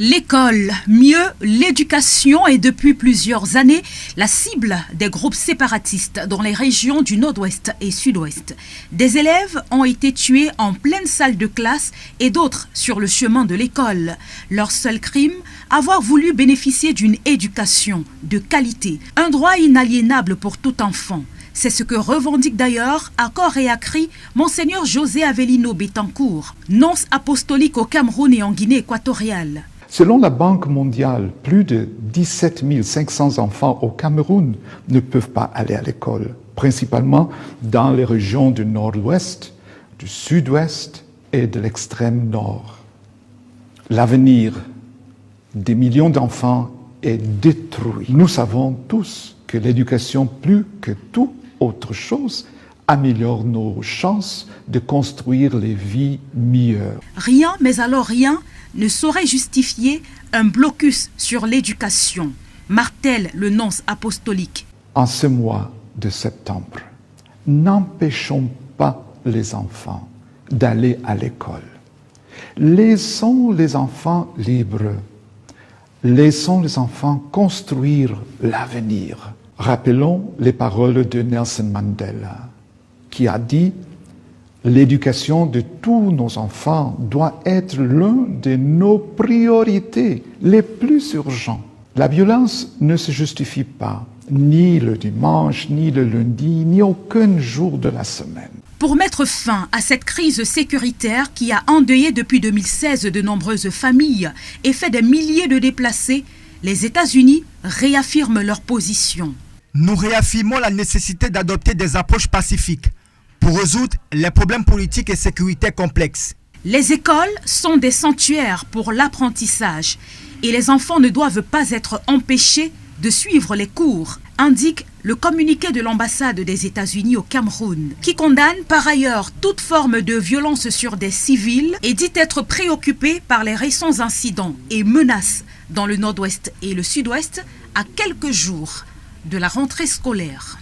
L'école, mieux l'éducation est depuis plusieurs années la cible des groupes séparatistes dans les régions du nord-ouest et sud-ouest. Des élèves ont été tués en pleine salle de classe et d'autres sur le chemin de l'école. Leur seul crime, avoir voulu bénéficier d'une éducation de qualité, un droit inaliénable pour tout enfant. C'est ce que revendique d'ailleurs à corps et à cri Monseigneur José Avelino Betancourt, nonce apostolique au Cameroun et en Guinée équatoriale. Selon la Banque mondiale, plus de 17 500 enfants au Cameroun ne peuvent pas aller à l'école, principalement dans les régions du nord-ouest, du sud-ouest et de l'extrême nord. L'avenir des millions d'enfants est détruit. Nous savons tous que l'éducation, plus que toute autre chose, améliore nos chances de construire les vies meilleures. Rien, mais alors rien, ne saurait justifier un blocus sur l'éducation, martèle le nonce apostolique. En ce mois de septembre, n'empêchons pas les enfants d'aller à l'école. Laissons les enfants libres. Laissons les enfants construire l'avenir. Rappelons les paroles de Nelson Mandela, qui a dit « L'éducation de tous nos enfants doit être l'une de nos priorités les plus urgentes. » La violence ne se justifie pas, ni le dimanche, ni le lundi, ni aucun jour de la semaine. Pour mettre fin à cette crise sécuritaire qui a endeuillé depuis 2016 de nombreuses familles et fait des milliers de déplacés, les États-Unis réaffirment leur position. Nous réaffirmons la nécessité d'adopter des approches pacifiques pour résoudre les problèmes politiques et sécuritaires complexes. Les écoles sont des sanctuaires pour l'apprentissage et les enfants ne doivent pas être empêchés de suivre les cours, indique le communiqué de l'ambassade des États-Unis au Cameroun, qui condamne par ailleurs toute forme de violence sur des civils et dit être préoccupé par les récents incidents et menaces dans le nord-ouest et le sud-ouest à quelques jours de la rentrée scolaire.